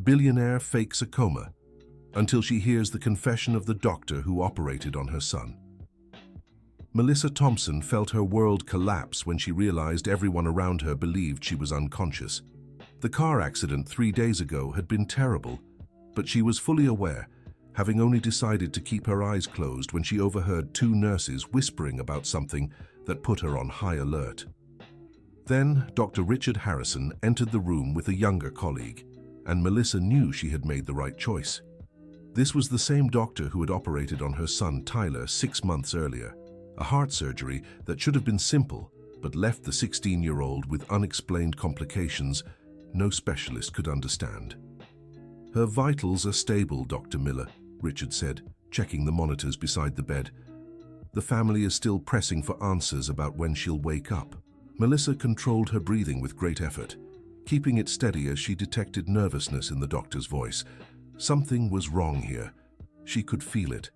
Billionaire fakes a coma until she hears the confession of the doctor who operated on her son. Melissa Thompson felt her world collapse when she realized everyone around her believed she was unconscious. The car accident 3 days ago had been terrible, but she was fully aware, having only decided to keep her eyes closed when she overheard 2 nurses whispering about something that put her on high alert. Then Dr. Richard Harrison entered the room with a younger colleague, and Melissa knew she had made the right choice. This was the same doctor who had operated on her son Tyler 6 months earlier, a heart surgery that should have been simple but left the 16-year-old with unexplained complications no specialist could understand. "Her vitals are stable, Dr. Miller," Richard said, checking the monitors beside the bed. "The family is still pressing for answers about when she'll wake up." Melissa controlled her breathing with great effort, keeping it steady as she detected nervousness in the doctor's voice. Something was wrong here. She could feel it.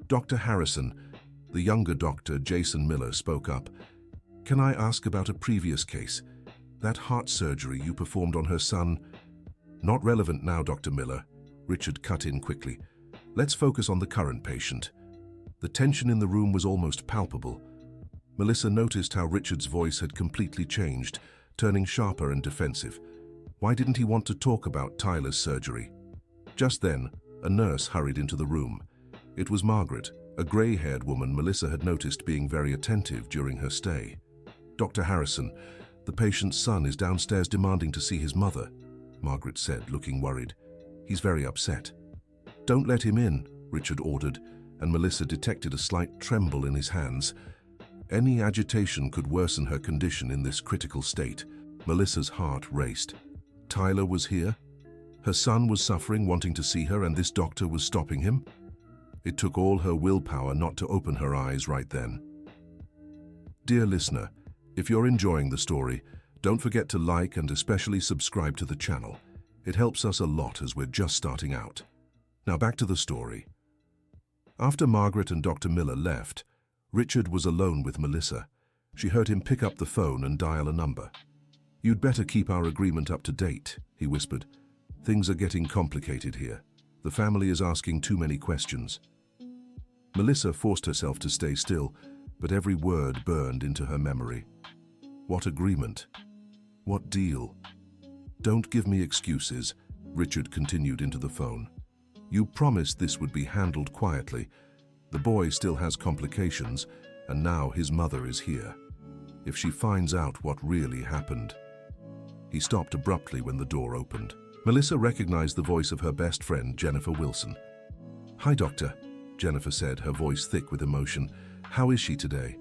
Dr. Harrison, the younger doctor, Jason Miller, spoke up. "Can I ask about a previous case? That heart surgery you performed on her son?" "Not relevant now, Dr. Miller," Richard cut in quickly. "Let's focus on the current patient." The tension in the room was almost palpable. Melissa noticed how Richard's voice had completely changed, turning sharper and defensive. Why didn't he want to talk about Tyler's surgery? Just then, a nurse hurried into the room. It was Margaret, a gray-haired woman Melissa had noticed being very attentive during her stay. "Dr. Harrison, the patient's son is downstairs demanding to see his mother," Margaret said, looking worried. "He's very upset." "Don't let him in," Richard ordered, and Melissa detected a slight tremble in his hands. Any agitation could worsen her condition in this critical state. Melissa's heart raced. Tyler was here? Her son was suffering, wanting to see her, and this doctor was stopping him? It took all her willpower not to open her eyes right then. Dear listener, if you're enjoying the story, don't forget to like and especially subscribe to the channel. It helps us a lot as we're just starting out. Now back to the story. After Margaret and Dr. Miller left, Richard was alone with Melissa. She heard him pick up the phone and dial a number. "You'd better keep our agreement up to date," he whispered. "Things are getting complicated here. The family is asking too many questions." Melissa forced herself to stay still, but every word burned into her memory. What agreement? What deal? "Don't give me excuses," Richard continued into the phone. "You promised this would be handled quietly. The boy still has complications, and now his mother is here. If she finds out what really happened..." He stopped abruptly when the door opened. Melissa recognized the voice of her best friend, Jennifer Wilson. "Hi, Doctor," Jennifer said, her voice thick with emotion. "How is she today?"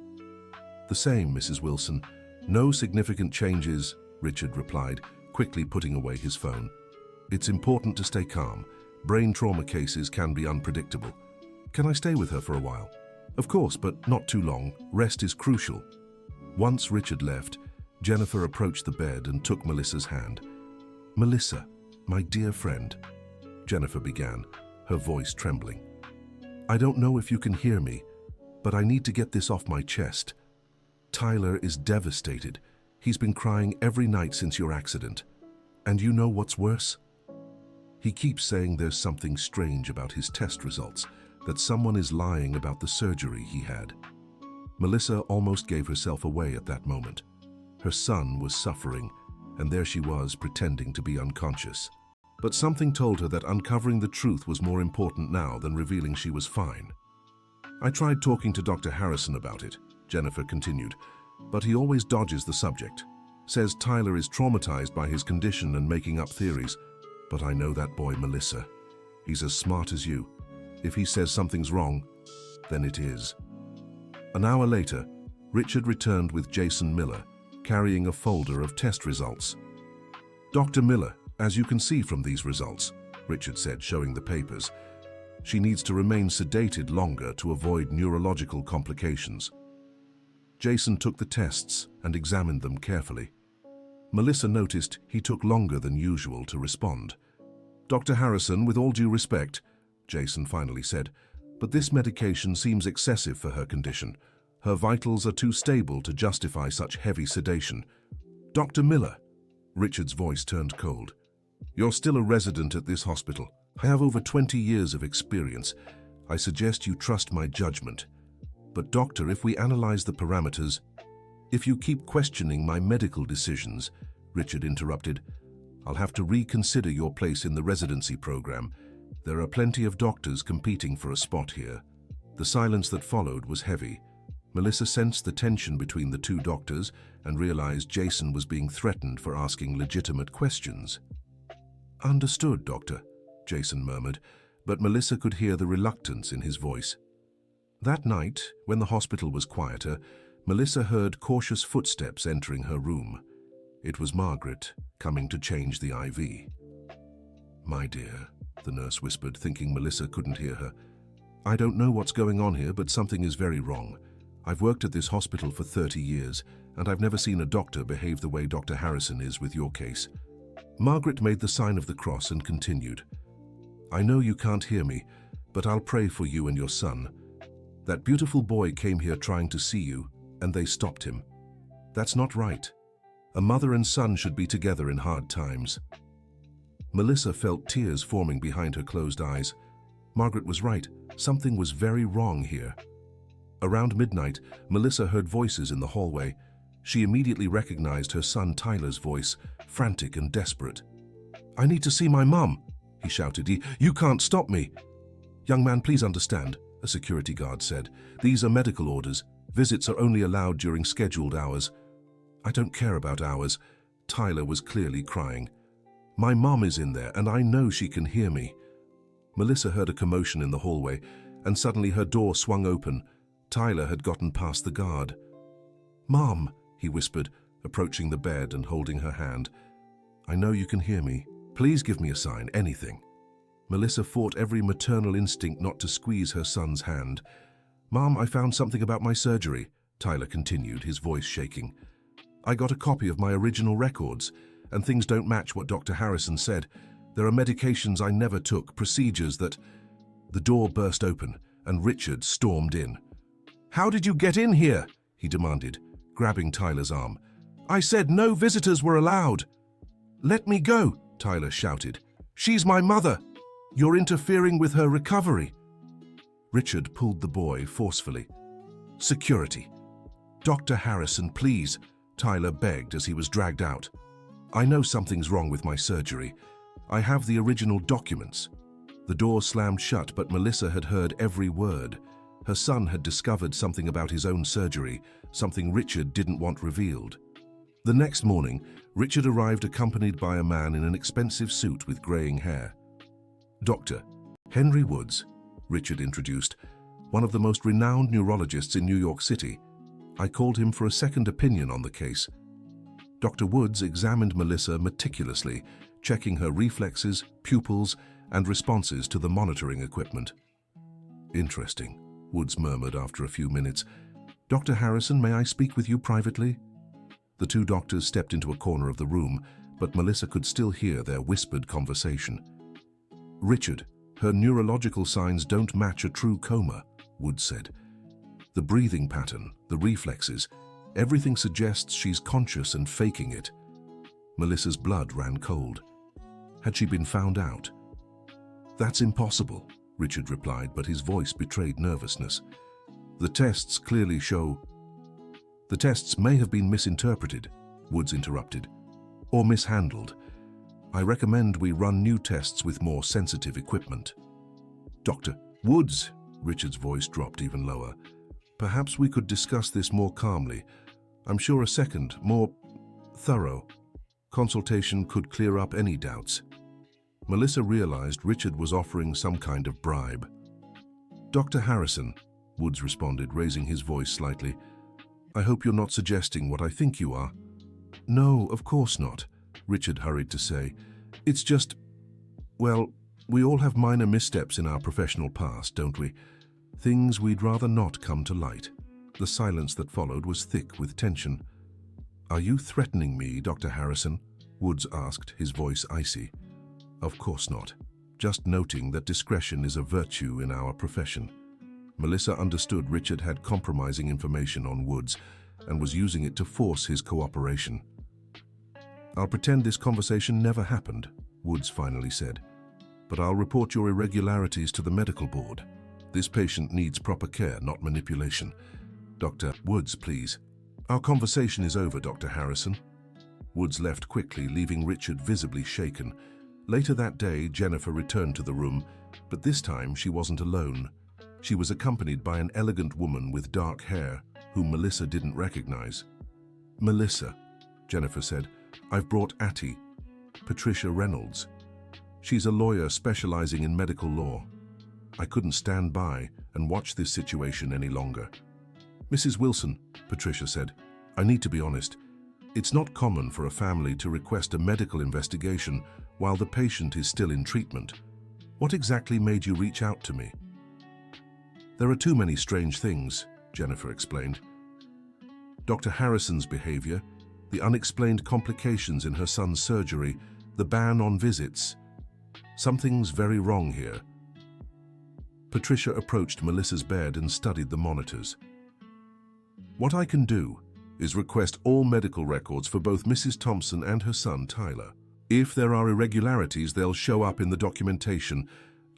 "The same, Mrs. Wilson. No significant changes," Richard replied, quickly putting away his phone. "It's important to stay calm. Brain trauma cases can be unpredictable. Can I stay with her for a while?" "Of course, but not too long. Rest is crucial." Once Richard left, Jennifer approached the bed and took Melissa's hand. "Melissa, my dear friend," Jennifer began, her voice trembling. "I don't know if you can hear me, but I need to get this off my chest. Tyler is devastated. He's been crying every night since your accident. And you know what's worse? He keeps saying there's something strange about his test results, that someone is lying about the surgery he had." Melissa almost gave herself away at that moment. Her son was suffering, and there she was pretending to be unconscious. But something told her that uncovering the truth was more important now than revealing she was fine. "I tried talking to Dr. Harrison about it," Jennifer continued, "but he always dodges the subject. Says Tyler is traumatized by his condition and making up theories. But I know that boy, Melissa. He's as smart as you. If he says something's wrong, then it is." An hour later, Richard returned with Jason Miller, carrying a folder of test results. "Dr. Miller, as you can see from these results," Richard said, showing the papers, "she needs to remain sedated longer to avoid neurological complications." Jason took the tests and examined them carefully. Melissa noticed he took longer than usual to respond. "Dr. Harrison, with all due respect," Jason finally said, "but this medication seems excessive for her condition. Her vitals are too stable to justify such heavy sedation." "Dr. Miller," Richard's voice turned cold. You're still a resident at this hospital. I have over 20 years of experience. I suggest you trust my judgment. But doctor, if we analyze the parameters, if you keep questioning my medical decisions, Richard interrupted, I'll have to reconsider your place in the residency program. There are plenty of doctors competing for a spot here. The silence that followed was heavy. Melissa sensed the tension between the two doctors and realized Jason was being threatened for asking legitimate questions. Understood, doctor, Jason murmured, but Melissa could hear the reluctance in his voice. That night, when the hospital was quieter, Melissa heard cautious footsteps entering her room. It was Margaret, coming to change the IV. My dear, the nurse whispered, thinking Melissa couldn't hear her. I don't know what's going on here, but something is very wrong. I've worked at this hospital for 30 years, and I've never seen a doctor behave the way Dr. Harrison is with your case. Margaret made the sign of the cross and continued. I know you can't hear me, but I'll pray for you and your son. That beautiful boy came here trying to see you, and they stopped him. That's not right. A mother and son should be together in hard times. Melissa felt tears forming behind her closed eyes. Margaret was right. Something was very wrong here. Around midnight, Melissa heard voices in the hallway. She immediately recognized her son Tyler's voice, frantic and desperate. I need to see my mum, he shouted. You can't stop me. Young man, please understand, a security guard said. These are medical orders. Visits are only allowed during scheduled hours. I don't care about hours. Tyler was clearly crying. My mum is in there, and I know she can hear me. Melissa heard a commotion in the hallway, and suddenly her door swung open. Tyler had gotten past the guard. Mom, he whispered, approaching the bed and holding her hand. I know you can hear me. Please give me a sign, anything. Melissa fought every maternal instinct not to squeeze her son's hand. Mom, I found something about my surgery, Tyler continued, his voice shaking. I got a copy of my original records, and things don't match what Dr. Harrison said. There are medications I never took, procedures that... The door burst open, and Richard stormed in. How did you get in here? He demanded, grabbing Tyler's arm. I said no visitors were allowed. Let me go, Tyler shouted. She's my mother. You're interfering with her recovery. Richard pulled the boy forcefully. Security. Dr. Harrison, please, Tyler begged as he was dragged out. I know something's wrong with my surgery. I have the original documents. The door slammed shut, but Melissa had heard every word. Her son had discovered something about his own surgery, something Richard didn't want revealed. The next morning, Richard arrived accompanied by a man in an expensive suit with graying hair. Dr. Henry Woods, Richard introduced, one of the most renowned neurologists in New York City. I called him for a second opinion on the case. Dr. Woods examined Melissa meticulously, checking her reflexes, pupils, and responses to the monitoring equipment. Interesting, Woods murmured after a few minutes. Dr. Harrison, may I speak with you privately? The two doctors stepped into a corner of the room, but Melissa could still hear their whispered conversation. Richard, her neurological signs don't match a true coma, Woods said. The breathing pattern, the reflexes, everything suggests she's conscious and faking it. Melissa's blood ran cold. Had she been found out? That's impossible, Richard replied, but his voice betrayed nervousness. The tests clearly show... The tests may have been misinterpreted, Woods interrupted, or mishandled. I recommend we run new tests with more sensitive equipment. Dr. Woods, Richard's voice dropped even lower. Perhaps we could discuss this more calmly. I'm sure a second, more thorough consultation could clear up any doubts. Melissa realized Richard was offering some kind of bribe. Dr. Harrison, Woods responded, raising his voice slightly. I hope you're not suggesting what I think you are. No, of course not, Richard hurried to say. It's just, well, we all have minor missteps in our professional past, don't we? Things we'd rather not come to light. The silence that followed was thick with tension. Are you threatening me, Dr. Harrison? Woods asked, his voice icy. Of course not. Just noting that discretion is a virtue in our profession. Melissa understood Richard had compromising information on Woods and was using it to force his cooperation. I'll pretend this conversation never happened, Woods finally said. "But I'll report your irregularities to the medical board. This patient needs proper care, not manipulation. Dr. Woods, please." "Our conversation is over, Dr. Harrison." Woods left quickly, leaving Richard visibly shaken. Later that day, Jennifer returned to the room, but this time she wasn't alone. She was accompanied by an elegant woman with dark hair, whom Melissa didn't recognize. "Melissa," Jennifer said, "I've brought Atty, Patricia Reynolds. She's a lawyer specializing in medical law. I couldn't stand by and watch this situation any longer." "Mrs. Wilson," Patricia said, "I need to be honest. It's not common for a family to request a medical investigation while the patient is still in treatment. What exactly made you reach out to me?" "There are too many strange things," Jennifer explained. "Dr. Harrison's behavior, the unexplained complications in her son's surgery, the ban on visits. Something's very wrong here." Patricia approached Melissa's bed and studied the monitors. "What I can do is request all medical records for both Mrs. Thompson and her son, Tyler. If there are irregularities, they'll show up in the documentation."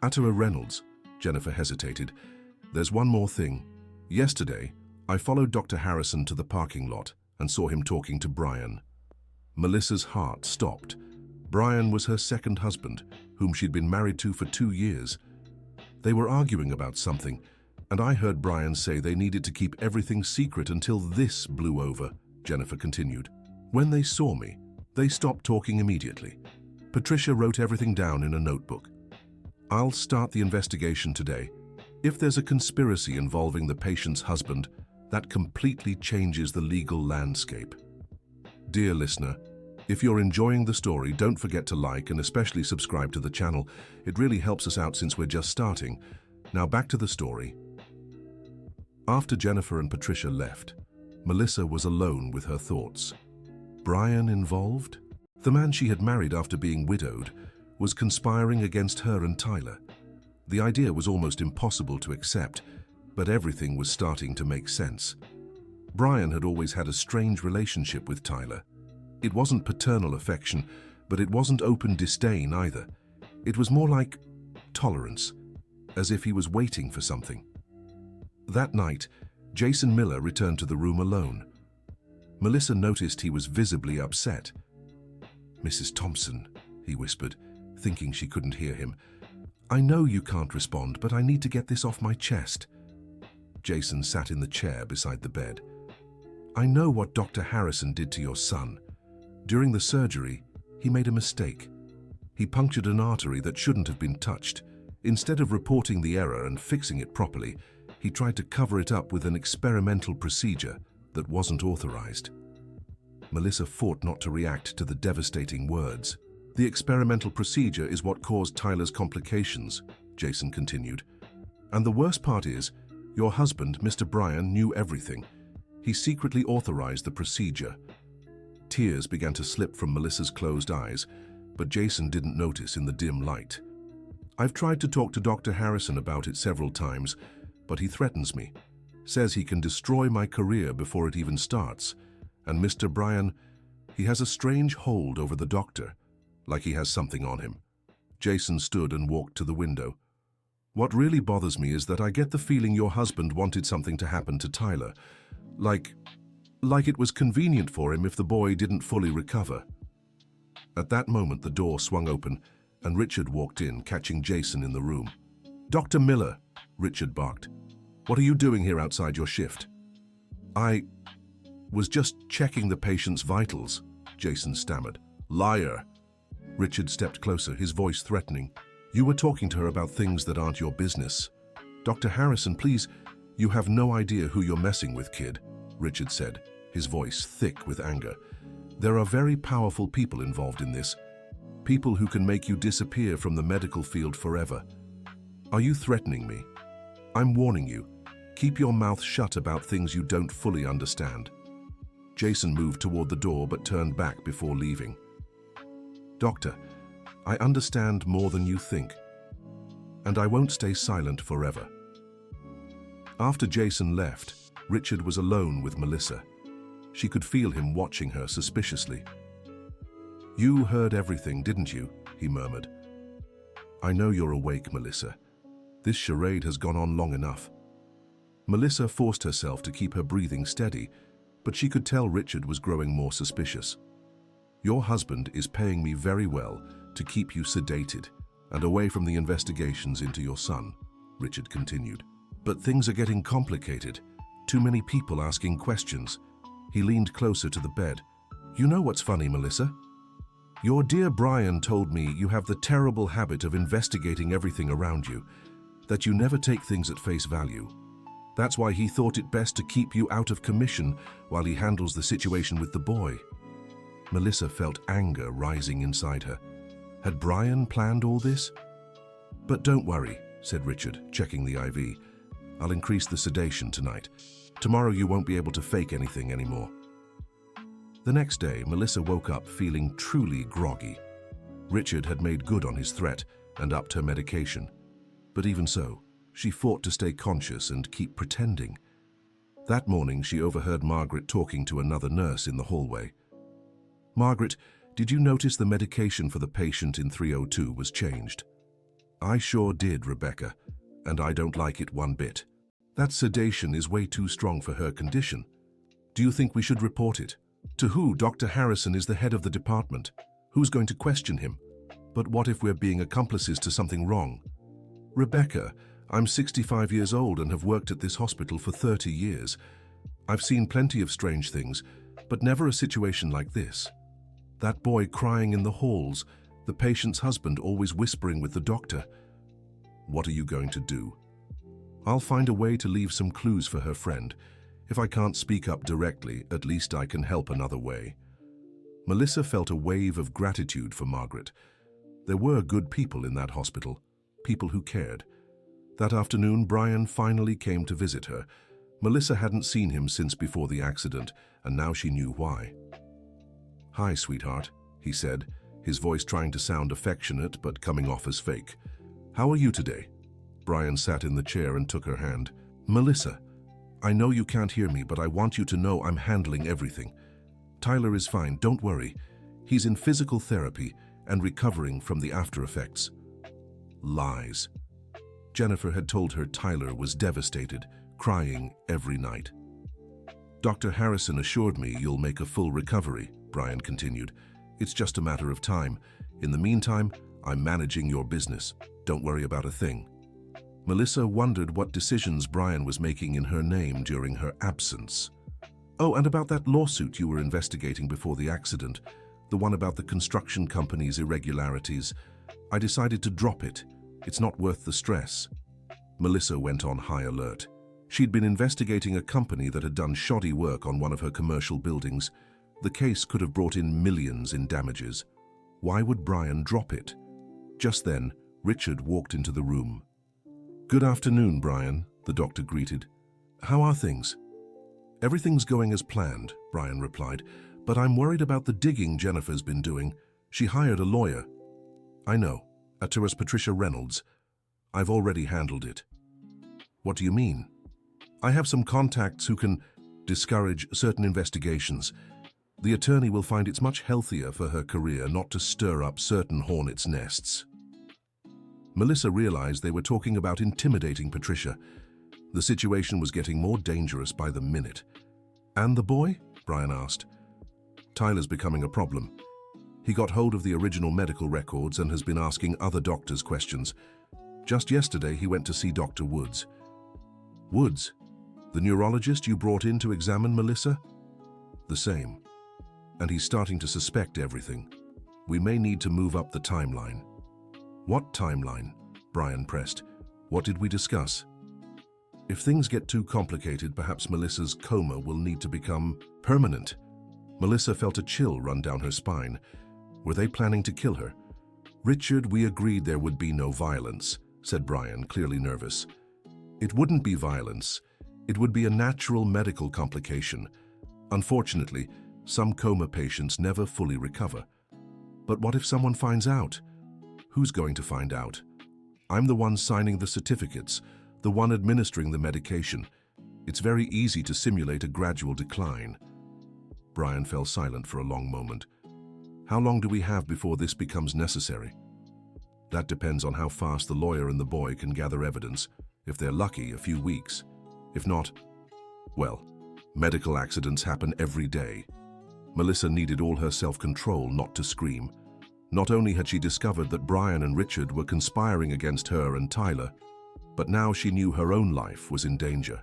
"Atty Reynolds," Jennifer hesitated. "There's one more thing. Yesterday, I followed Dr. Harrison to the parking lot and saw him talking to Brian." Melissa's heart stopped. Brian was her second husband, whom she'd been married to for 2 years. They were arguing about something, and I heard Brian say they needed to keep everything secret until this blew over, Jennifer continued. "When they saw me, they stopped talking immediately." Patricia wrote everything down in a notebook. "I'll start the investigation today. If there's a conspiracy involving the patient's husband, that completely changes the legal landscape." Dear listener, if you're enjoying the story, don't forget to like and especially subscribe to the channel. It really helps us out since we're just starting. Now back to the story. After Jennifer and Patricia left, Melissa was alone with her thoughts. Brian involved? The man she had married after being widowed was conspiring against her and Tyler. The idea was almost impossible to accept, but everything was starting to make sense. Brian had always had a strange relationship with Tyler. It wasn't paternal affection, but it wasn't open disdain either. It was more like tolerance, as if he was waiting for something. That night, Jason Miller returned to the room alone. Melissa noticed he was visibly upset. "Mrs. Thompson," he whispered, thinking she couldn't hear him. "I know you can't respond, but I need to get this off my chest." Jason sat in the chair beside the bed. "I know what Dr. Harrison did to your son. During the surgery, he made a mistake. He punctured an artery that shouldn't have been touched. Instead of reporting the error and fixing it properly, he tried to cover it up with an experimental procedure that wasn't authorized." Melissa fought not to react to the devastating words. "The experimental procedure is what caused Tyler's complications," Jason continued. "And the worst part is, your husband, Mr. Brian, knew everything. He secretly authorized the procedure." Tears began to slip from Melissa's closed eyes, but Jason didn't notice in the dim light. "I've tried to talk to Dr. Harrison about it several times, but he threatens me. Says he can destroy my career before it even starts. And Mr. Brian, he has a strange hold over the doctor, like he has something on him." Jason stood and walked to the window. "What really bothers me is that I get the feeling your husband wanted something to happen to Tyler. Like it was convenient for him if the boy didn't fully recover." At that moment, the door swung open, and Richard walked in, catching Jason in the room. "Dr. Miller," Richard barked. "What are you doing here outside your shift?" "I was just checking the patient's vitals," Jason stammered. "Liar." Richard stepped closer, his voice threatening. "You were talking to her about things that aren't your business." "Dr. Harrison, please, you have no idea who you're messing with, kid," Richard said, his voice thick with anger. "There are very powerful people involved in this. People who can make you disappear from the medical field forever. Are you threatening me? I'm warning you. Keep your mouth shut about things you don't fully understand." Jason moved toward the door but turned back before leaving. "Doctor, I understand more than you think, and I won't stay silent forever." After Jason left, Richard was alone with Melissa. She could feel him watching her suspiciously. "You heard everything, didn't you?" he murmured. I know you're awake, Melissa. This charade has gone on long enough. Melissa forced herself to keep her breathing steady, but she could tell Richard was growing more suspicious. Your husband is paying me very well to keep you sedated and away from the investigations into your son, Richard continued. But things are getting complicated. Too many people asking questions. He leaned closer to the bed. You know what's funny, Melissa? Your dear Brian told me you have the terrible habit of investigating everything around you, that you never take things at face value. That's why he thought it best to keep you out of commission while he handles the situation with the boy. Melissa felt anger rising inside her. Had Brian planned all this? But don't worry, said Richard, checking the IV. I'll increase the sedation tonight. Tomorrow you won't be able to fake anything anymore. The next day, Melissa woke up feeling truly groggy. Richard had made good on his threat and upped her medication. But even so, she fought to stay conscious and keep pretending. That morning, she overheard Margaret talking to another nurse in the hallway. Margaret, did you notice the medication for the patient in 302 was changed? I sure did, Rebecca, and I don't like it one bit. That sedation is way too strong for her condition. Do you think we should report it? To who? Dr. Harrison is the head of the department. Who's going to question him? But what if we're being accomplices to something wrong? Rebecca, I'm 65 years old and have worked at this hospital for 30 years. I've seen plenty of strange things, but never a situation like this. That boy crying in the halls, the patient's husband always whispering with the doctor. What are you going to do? I'll find a way to leave some clues for her friend. If I can't speak up directly, at least I can help another way. Melissa felt a wave of gratitude for Margaret. There were good people in that hospital, people who cared. That afternoon, Brian finally came to visit her. Melissa hadn't seen him since before the accident, and now she knew why. Hi, sweetheart, he said, his voice trying to sound affectionate but coming off as fake. How are you today? Brian sat in the chair and took her hand. Melissa, I know you can't hear me, but I want you to know I'm handling everything. Tyler is fine, don't worry. He's in physical therapy and recovering from the after effects. Lies. Jennifer had told her Tyler was devastated, crying every night. Dr. Harrison assured me you'll make a full recovery, Brian continued. It's just a matter of time. In the meantime, I'm managing your business. Don't worry about a thing. Melissa wondered what decisions Brian was making in her name during her absence. Oh, and about that lawsuit you were investigating before the accident, the one about the construction company's irregularities. I decided to drop it. It's not worth the stress. Melissa went on high alert. She'd been investigating a company that had done shoddy work on one of her commercial buildings. The case could have brought in millions in damages. Why would Brian drop it? Just then, Richard walked into the room. Good afternoon, Brian, the doctor greeted. How are things? Everything's going as planned, Brian replied, but I'm worried about the digging Jennifer's been doing. She hired a lawyer. I know, Attorney Patricia Reynolds. I've already handled it. What do you mean? I have some contacts who can discourage certain investigations. The attorney will find it's much healthier for her career not to stir up certain hornets' nests. Melissa realized they were talking about intimidating Patricia. The situation was getting more dangerous by the minute. And the boy? Brian asked. Tyler's becoming a problem. He got hold of the original medical records and has been asking other doctors questions. Just yesterday, he went to see Dr. Woods. Woods? The neurologist you brought in to examine Melissa? The same. And he's starting to suspect everything. We may need to move up the timeline. What timeline? Brian pressed. What did we discuss? If things get too complicated, perhaps Melissa's coma will need to become permanent. Melissa felt a chill run down her spine. Were they planning to kill her? Richard, we agreed there would be no violence, said Brian, clearly nervous. It wouldn't be violence. It would be a natural medical complication. Unfortunately, some coma patients never fully recover. But what if someone finds out? Who's going to find out? I'm the one signing the certificates, the one administering the medication. It's very easy to simulate a gradual decline. Brian fell silent for a long moment. How long do we have before this becomes necessary? That depends on how fast the lawyer and the boy can gather evidence. If they're lucky, a few weeks. If not, well, medical accidents happen every day. Melissa needed all her self-control not to scream. Not only had she discovered that Brian and Richard were conspiring against her and Tyler, but now she knew her own life was in danger.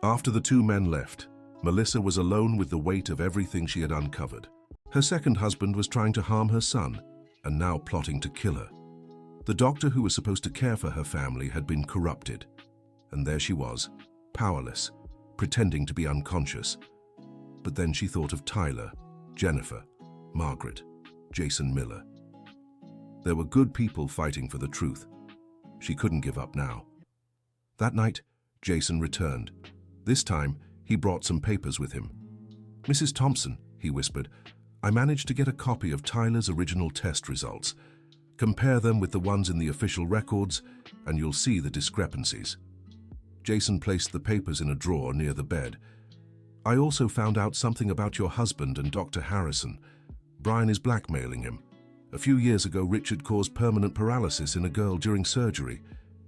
After the two men left, Melissa was alone with the weight of everything she had uncovered. Her second husband was trying to harm her son, and now plotting to kill her. The doctor who was supposed to care for her family had been corrupted. And there she was, powerless, pretending to be unconscious. But then she thought of Tyler, Jennifer, Margaret, Jason Miller. There were good people fighting for the truth. She couldn't give up now. That night, Jason returned. This time, he brought some papers with him. "Mrs. Thompson," he whispered, "I managed to get a copy of Tyler's original test results. Compare them with the ones in the official records, and you'll see the discrepancies." Jason placed the papers in a drawer near the bed. "I also found out something about your husband and Dr. Harrison. Brian is blackmailing him. A few years ago, Richard caused permanent paralysis in a girl during surgery.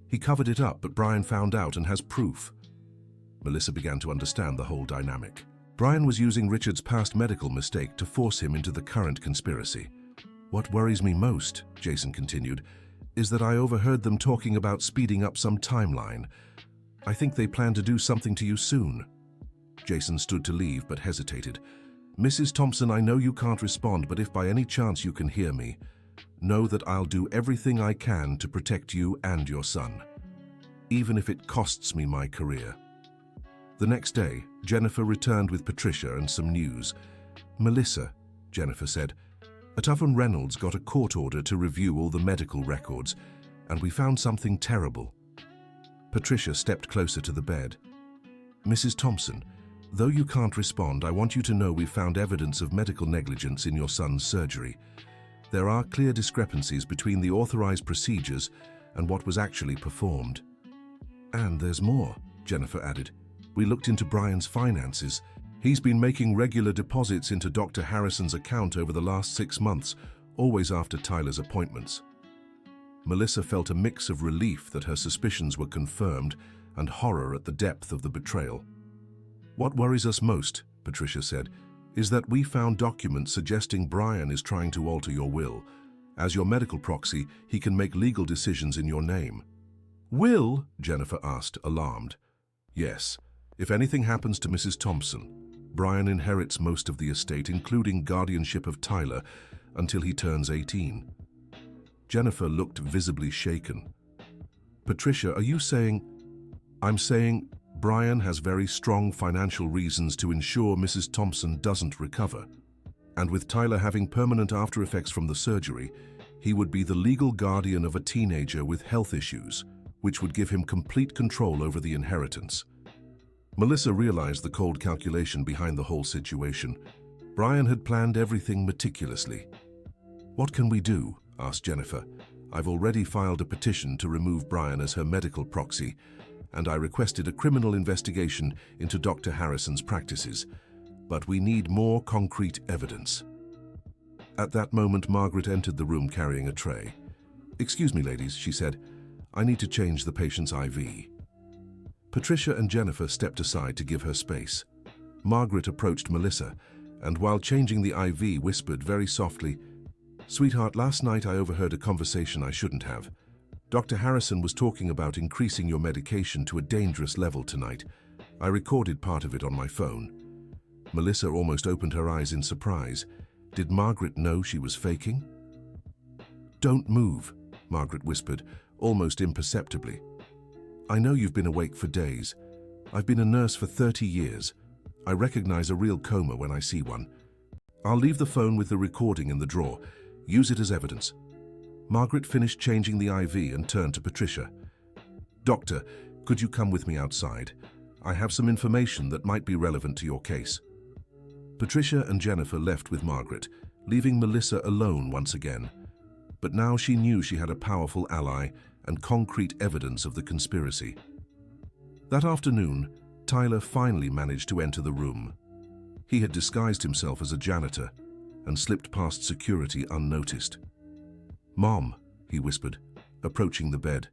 He covered it up, but Brian found out and has proof." Melissa began to understand the whole dynamic. Brian was using Richard's past medical mistake to force him into the current conspiracy. "What worries me most," Jason continued, "is that I overheard them talking about speeding up some timeline. I think they plan to do something to you soon." Jason stood to leave but hesitated. "Mrs. Thompson, I know you can't respond, but if by any chance you can hear me, know that I'll do everything I can to protect you and your son, even if it costs me my career." The next day, Jennifer returned with Patricia and some news. "Melissa," Jennifer said, "a Tuffin Reynolds got a court order to review all the medical records, and we found something terrible." Patricia stepped closer to the bed. "Mrs. Thompson, though you can't respond, I want you to know we've found evidence of medical negligence in your son's surgery. There are clear discrepancies between the authorized procedures and what was actually performed." "And there's more," Jennifer added. "We looked into Brian's finances. He's been making regular deposits into Dr. Harrison's account over the last 6 months, always after Tyler's appointments." Melissa felt a mix of relief that her suspicions were confirmed and horror at the depth of the betrayal. "What worries us most," Patricia said, "is that we found documents suggesting Brian is trying to alter your will. As your medical proxy, he can make legal decisions in your name." "Will?" Jennifer asked, alarmed. "Yes. If anything happens to Mrs. Thompson, Brian inherits most of the estate, including guardianship of Tyler, until he turns 18. Jennifer looked visibly shaken. "Patricia, are you saying—" "I'm saying Brian has very strong financial reasons to ensure Mrs. Thompson doesn't recover. And with Tyler having permanent after-effects from the surgery, he would be the legal guardian of a teenager with health issues, which would give him complete control over the inheritance." Melissa realized the cold calculation behind the whole situation. Brian had planned everything meticulously. "What can we do?" asked Jennifer. "I've already filed a petition to remove Brian as her medical proxy, and I requested a criminal investigation into Dr. Harrison's practices. But we need more concrete evidence." At that moment, Margaret entered the room carrying a tray. "Excuse me, ladies," she said. "I need to change the patient's IV." Patricia and Jennifer stepped aside to give her space. Margaret approached Melissa, and while changing the IV, whispered very softly, "Sweetheart, last night I overheard a conversation I shouldn't have. Dr. Harrison was talking about increasing your medication to a dangerous level tonight. I recorded part of it on my phone." Melissa almost opened her eyes in surprise. Did Margaret know she was faking? "Don't move," Margaret whispered, almost imperceptibly. "I know you've been awake for days. I've been a nurse for 30 years. I recognize a real coma when I see one. I'll leave the phone with the recording in the drawer. Use it as evidence." Margaret finished changing the IV and turned to Patricia. "Doctor, could you come with me outside? I have some information that might be relevant to your case." Patricia and Jennifer left with Margaret, leaving Melissa alone once again. But now she knew she had a powerful ally and concrete evidence of the conspiracy. That afternoon, Tyler finally managed to enter the room. He had disguised himself as a janitor and slipped past security unnoticed. "Mom," he whispered, approaching the bed.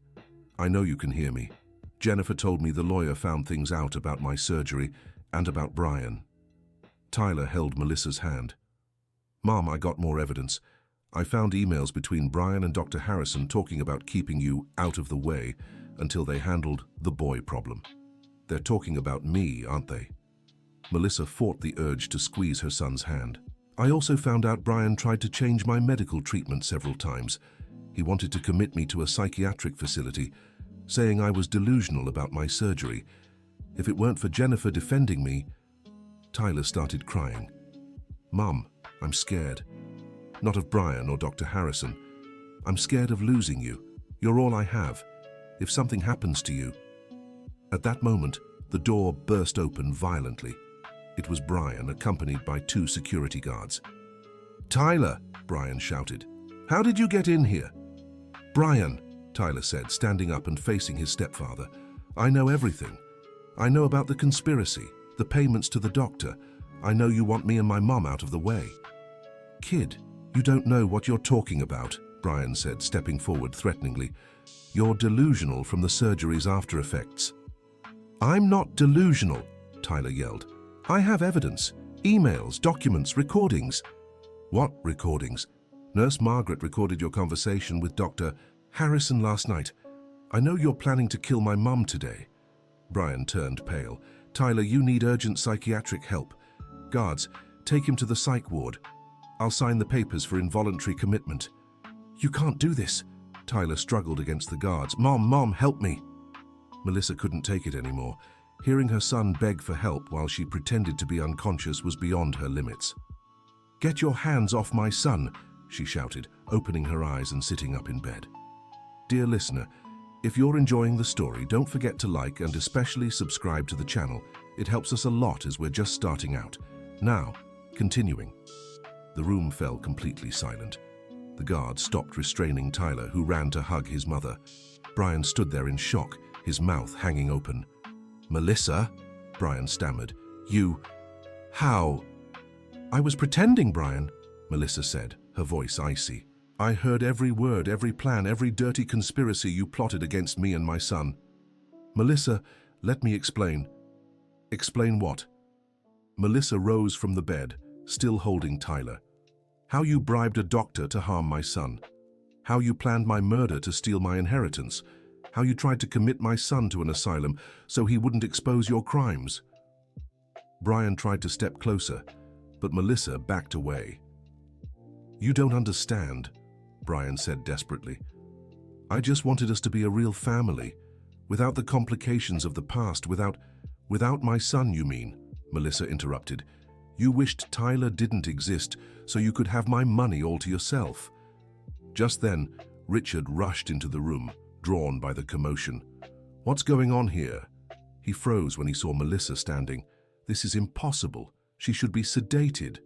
"I know you can hear me. Jennifer told me the lawyer found things out about my surgery and about Brian." Tyler held Melissa's hand. "Mom, I got more evidence. I found emails between Brian and Dr. Harrison talking about keeping you out of the way until they handled the boy problem. They're talking about me, aren't they?" Melissa fought the urge to squeeze her son's hand. "I also found out Brian tried to change my medical treatment several times. He wanted to commit me to a psychiatric facility, saying I was delusional about my surgery. If it weren't for Jennifer defending me..." Tyler started crying. "Mom, I'm scared. Not of Brian or Dr. Harrison. I'm scared of losing you. You're all I have. If something happens to you..." At that moment, the door burst open violently. It was Brian, accompanied by 2 security guards. "Tyler!" Brian shouted. "How did you get in here?" "Brian," Tyler said, standing up and facing his stepfather, "I know everything. I know about the conspiracy, the payments to the doctor. I know you want me and my mom out of the way." "Kid, you don't know what you're talking about," Brian said, stepping forward threateningly. "You're delusional from the surgery's after effects." "I'm not delusional," Tyler yelled. "I have evidence. Emails, documents, recordings." "What recordings?" "Nurse Margaret recorded your conversation with Dr. Harrison last night. I know you're planning to kill my mum today." Brian turned pale. "Tyler, you need urgent psychiatric help. Guards, take him to the psych ward. I'll sign the papers for involuntary commitment." "You can't do this." Tyler struggled against the guards. Mom, help me." Melissa couldn't take it anymore. Hearing her son beg for help while she pretended to be unconscious was beyond her limits. "Get your hands off my son," she shouted, opening her eyes and sitting up in bed. Dear listener, if you're enjoying the story, don't forget to like and especially subscribe to the channel. It helps us a lot as we're just starting out. Now, continuing. The room fell completely silent. The guard stopped restraining Tyler, who ran to hug his mother. Brian stood there in shock, his mouth hanging open. "Melissa?" Brian stammered. "You... how?" "I was pretending, Brian," Melissa said, her voice icy. "I heard every word, every plan, every dirty conspiracy you plotted against me and my son." "Melissa, let me explain." "Explain what?" Melissa rose from the bed, still holding Tyler. "How you bribed a doctor to harm my son. How you planned my murder to steal my inheritance. How you tried to commit my son to an asylum so he wouldn't expose your crimes." Brian tried to step closer, but Melissa backed away. "You don't understand," Brian said desperately. "I just wanted us to be a real family, without the complications of the past, without my son, you mean," Melissa interrupted. "You wished Tyler didn't exist so you could have my money all to yourself." Just then, Richard rushed into the room, drawn by the commotion. "What's going on here?" He froze when he saw Melissa standing. "This is impossible. She should be sedated."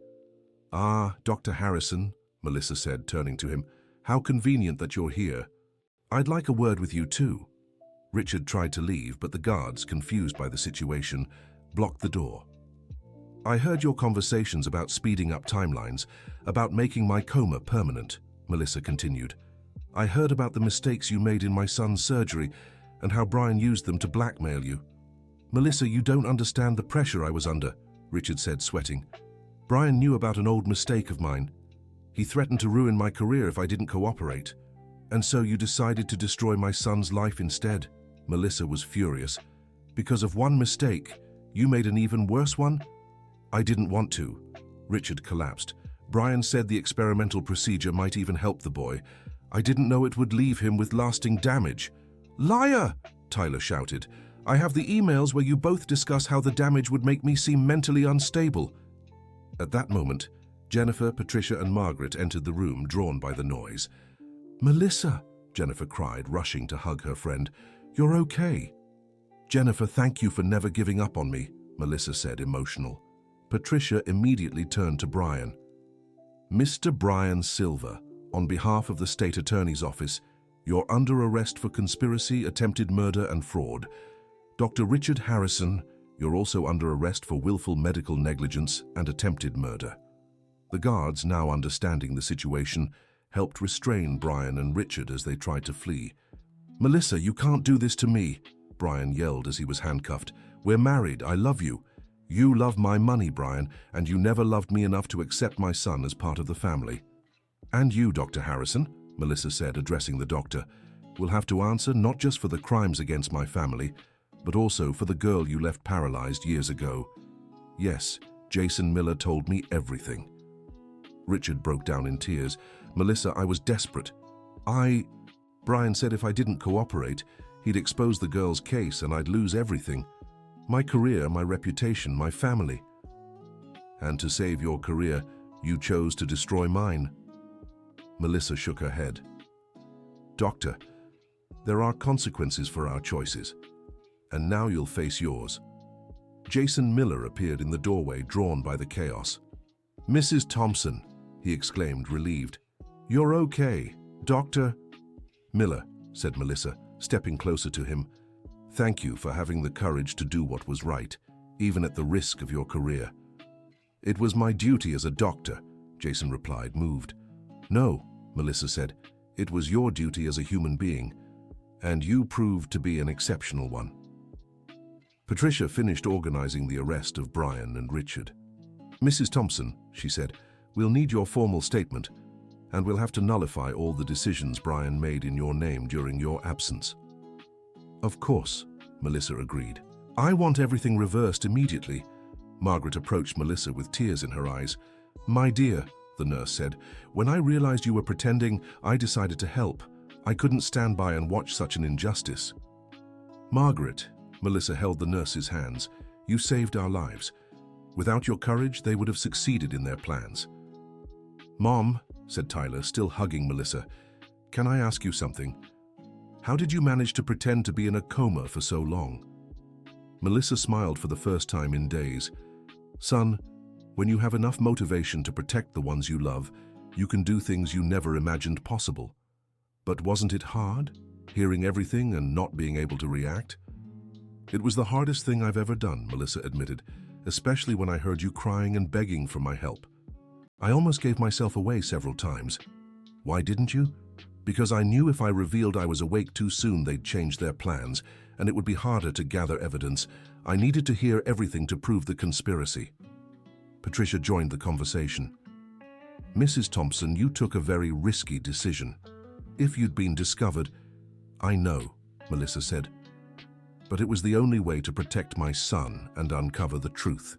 "Ah, Dr. Harrison," Melissa said, turning to him. "How convenient that you're here. I'd like a word with you too." Richard tried to leave, but the guards, confused by the situation, blocked the door. "I heard your conversations about speeding up timelines, about making my coma permanent," Melissa continued. "I heard about the mistakes you made in my son's surgery and how Brian used them to blackmail you." "Melissa, you don't understand the pressure I was under," Richard said, sweating. "Brian knew about an old mistake of mine. He threatened to ruin my career if I didn't cooperate. And so you decided to destroy my son's life instead." Melissa was furious. "Because of one mistake, you made an even worse one?" "I didn't want to." Richard collapsed. "Brian said the experimental procedure might even help the boy. I didn't know it would leave him with lasting damage." "Liar!" Tyler shouted. "I have the emails where you both discuss how the damage would make me seem mentally unstable." At that moment, Jennifer, Patricia, and Margaret entered the room, drawn by the noise. "Melissa," Jennifer cried, rushing to hug her friend. "You're okay." "Jennifer, thank you for never giving up on me," Melissa said, emotional. Patricia immediately turned to Brian. "Mr. Brian Silver, on behalf of the State Attorney's Office, you're under arrest for conspiracy, attempted murder, and fraud. Dr. Richard Harrison, you're also under arrest for willful medical negligence and attempted murder." The guards, now understanding the situation, helped restrain Brian and Richard as they tried to flee. "Melissa, you can't do this to me," Brian yelled as he was handcuffed. "We're married. I love you. You love my money, Brian, and you never loved me enough to accept my son as part of the family." "And you, Dr. Harrison," Melissa said, addressing the doctor, "will have to answer not just for the crimes against my family, but also for the girl you left paralyzed years ago. Yes, Jason Miller told me everything." Richard broke down in tears. "Melissa, I was desperate. Brian said if I didn't cooperate, he'd expose the girl's case and I'd lose everything. My career, my reputation, my family. And to save your career, you chose to destroy mine." Melissa shook her head. "Doctor, there are consequences for our choices, and now you'll face yours." Jason Miller appeared in the doorway, drawn by the chaos. "Mrs. Thompson," he exclaimed, relieved. "You're okay, Doctor—" "Miller," said Melissa, stepping closer to him. "Thank you for having the courage to do what was right, even at the risk of your career." "It was my duty as a doctor," Jason replied, moved. "No," Melissa said, "it was your duty as a human being, and you proved to be an exceptional one." Patricia finished organizing the arrest of Brian and Richard. "Mrs. Thompson," she said, "we'll need your formal statement, and we'll have to nullify all the decisions Brian made in your name during your absence." "Of course," Melissa agreed. "I want everything reversed immediately." Margaret approached Melissa with tears in her eyes. "My dear," the nurse said, "when I realized you were pretending, I decided to help. I couldn't stand by and watch such an injustice." "Margaret," Melissa held the nurse's hands, "you saved our lives. Without your courage, they would have succeeded in their plans." "Mom," said Tyler, still hugging Melissa, "can I ask you something? How did you manage to pretend to be in a coma for so long?" Melissa smiled for the first time in days. "Son, when you have enough motivation to protect the ones you love, you can do things you never imagined possible. But wasn't it hard, hearing everything and not being able to react?" "It was the hardest thing I've ever done," Melissa admitted, "especially when I heard you crying and begging for my help. I almost gave myself away several times." "Why didn't you?" "Because I knew if I revealed I was awake too soon, they'd change their plans, and it would be harder to gather evidence. I needed to hear everything to prove the conspiracy." Patricia joined the conversation. "Mrs. Thompson, you took a very risky decision. If you'd been discovered—" "I know," Melissa said, "but it was the only way to protect my son and uncover the truth."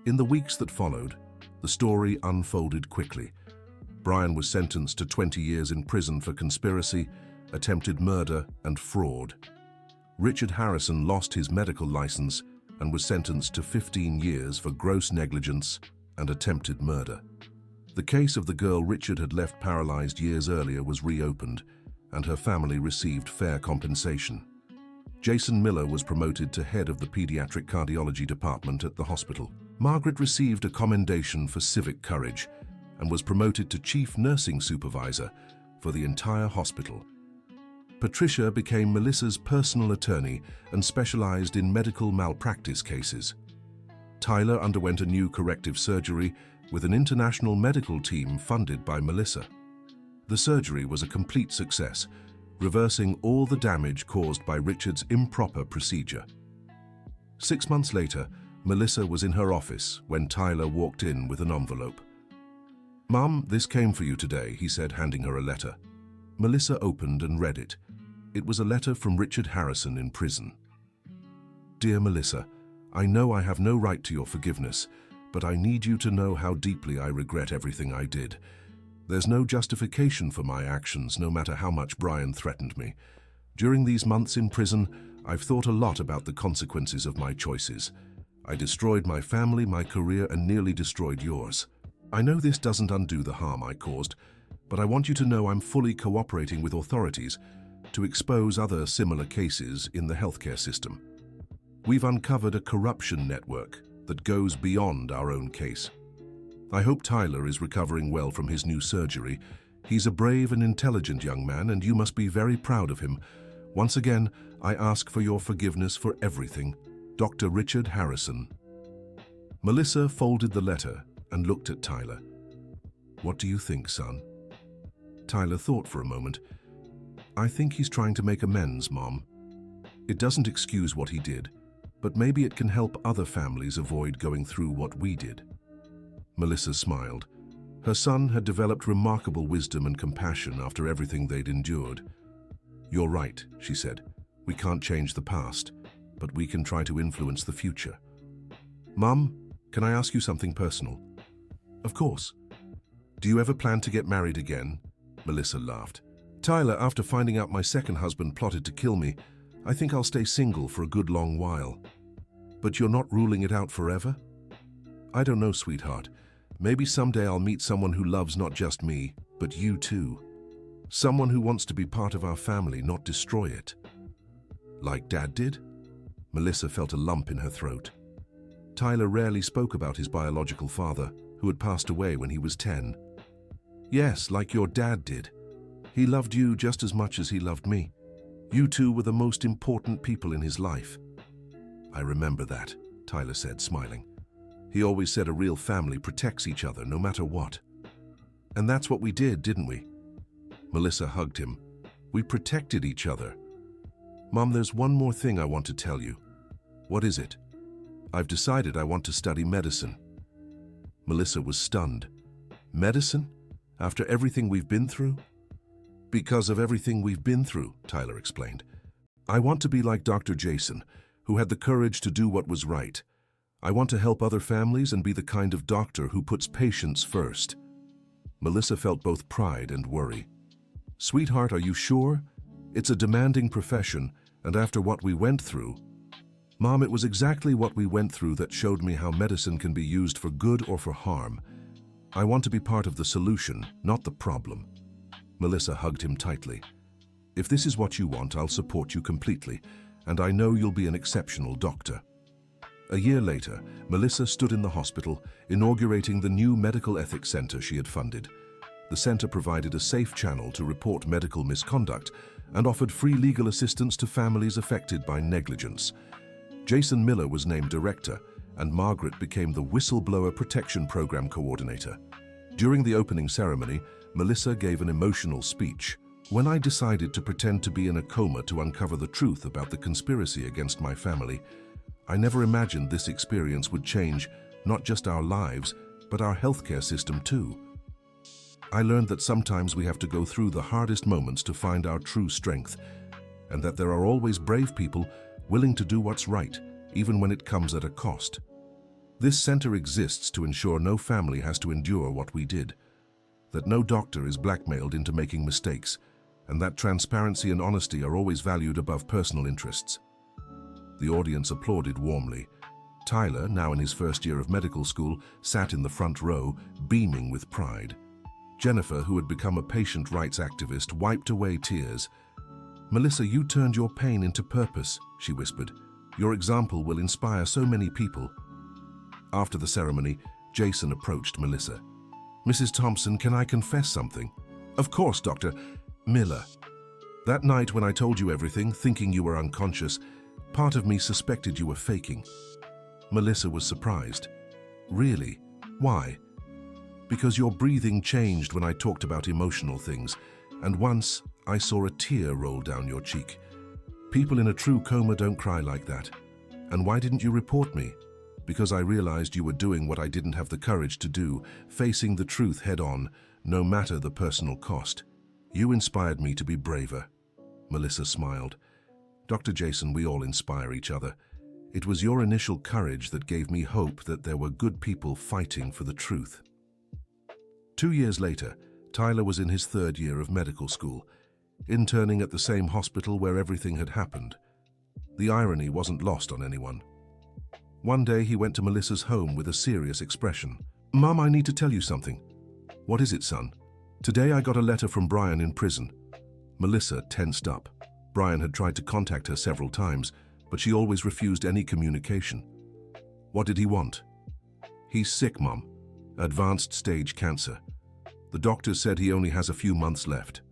In the weeks that followed, the story unfolded quickly. Brian was sentenced to 20 years in prison for conspiracy, attempted murder, and fraud. Richard Harrison lost his medical license and was sentenced to 15 years for gross negligence and attempted murder. The case of the girl Richard had left paralyzed years earlier was reopened, and her family received fair compensation. Jason Miller was promoted to head of the pediatric cardiology department at the hospital. Margaret received a commendation for civic courage and was promoted to chief nursing supervisor for the entire hospital. Patricia became Melissa's personal attorney and specialized in medical malpractice cases. Tyler underwent a new corrective surgery with an international medical team funded by Melissa. The surgery was a complete success, reversing all the damage caused by Richard's improper procedure. 6 months later, Melissa was in her office when Tyler walked in with an envelope. "Mom, this came for you today," he said, handing her a letter. Melissa opened and read it. It was a letter from Richard Harrison in prison. "Dear Melissa, I know I have no right to your forgiveness, but I need you to know how deeply I regret everything I did. There's no justification for my actions, no matter how much Brian threatened me. During these months in prison, I've thought a lot about the consequences of my choices. I destroyed my family, my career, and nearly destroyed yours. I know this doesn't undo the harm I caused, but I want you to know I'm fully cooperating with authorities to expose other similar cases in the healthcare system. We've uncovered a corruption network that goes beyond our own case. I hope Tyler is recovering well from his new surgery. He's a brave and intelligent young man, and you must be very proud of him. Once again, I ask for your forgiveness for everything. Dr. Richard Harrison." Melissa folded the letter and looked at Tyler. "What do you think, son?" Tyler thought for a moment. I think he's trying to make amends, Mom. It doesn't excuse what he did, but maybe it can help other families avoid going through what we did. Melissa smiled. Her son had developed remarkable wisdom and compassion after everything they'd endured. You're right, she said. We can't change the past, but we can try to influence the future. Mom, can I ask you something personal? Of course. Do you ever plan to get married again? Melissa laughed. Tyler, after finding out my second husband plotted to kill me, I think I'll stay single for a good long while. But you're not ruling it out forever? I don't know, sweetheart. Maybe someday I'll meet someone who loves not just me, but you too. Someone who wants to be part of our family, not destroy it. Like Dad did? Melissa felt a lump in her throat. Tyler rarely spoke about his biological father, who had passed away when he was 10. Yes, like your dad did. He loved you just as much as he loved me. You two were the most important people in his life. I remember that, Tyler said, smiling. He always said a real family protects each other no matter what. And that's what we did, didn't we? Melissa hugged him. We protected each other. Mom, there's one more thing I want to tell you. What is it? I've decided I want to study medicine. Melissa was stunned. Medicine? After everything we've been through? Because of everything we've been through, Tyler explained. I want to be like Dr. Jason, who had the courage to do what was right. I want to help other families and be the kind of doctor who puts patients first. Melissa felt both pride and worry. Sweetheart, are you sure? It's a demanding profession, and after what we went through... Mom, it was exactly what we went through that showed me how medicine can be used for good or for harm. I want to be part of the solution, not the problem. Melissa hugged him tightly. If this is what you want, I'll support you completely, and I know you'll be an exceptional doctor. A year later, Melissa stood in the hospital, inaugurating the new medical ethics center she had funded. The center provided a safe channel to report medical misconduct and offered free legal assistance to families affected by negligence. Jason Miller was named director, and Margaret became the Whistleblower Protection Program coordinator. During the opening ceremony, Melissa gave an emotional speech. When I decided to pretend to be in a coma to uncover the truth about the conspiracy against my family, I never imagined this experience would change not just our lives, but our healthcare system too. I learned that sometimes we have to go through the hardest moments to find our true strength, and that there are always brave people willing to do what's right, even when it comes at a cost. This center exists to ensure no family has to endure what we did, that no doctor is blackmailed into making mistakes, and that transparency and honesty are always valued above personal interests. The audience applauded warmly. Tyler, now in his first year of medical school, sat in the front row, beaming with pride. Jennifer, who had become a patient rights activist, wiped away tears. Melissa, you turned your pain into purpose, she whispered. Your example will inspire so many people. After the ceremony, Jason approached Melissa. Mrs. Thompson, can I confess something? Of course, Dr. Miller. That night when I told you everything, thinking you were unconscious, part of me suspected you were faking. Melissa was surprised. Really? Why? Because your breathing changed when I talked about emotional things, and once I saw a tear roll down your cheek. People in a true coma don't cry like that. And why didn't you report me? Because I realized you were doing what I didn't have the courage to do, facing the truth head-on, no matter the personal cost. You inspired me to be braver. Melissa smiled. Dr. Jason, we all inspire each other. It was your initial courage that gave me hope that there were good people fighting for the truth. 2 years later, Tyler was in his third year of medical school, interning at the same hospital where everything had happened. The irony wasn't lost on anyone. One day he went to Melissa's home with a serious expression. Mom, I need to tell you something. What is it, son? Today I got a letter from Brian in prison. Melissa tensed up. Brian had tried to contact her several times, but she always refused any communication. What did he want? He's sick, Mom. Advanced stage cancer. The doctors said he only has a few months left.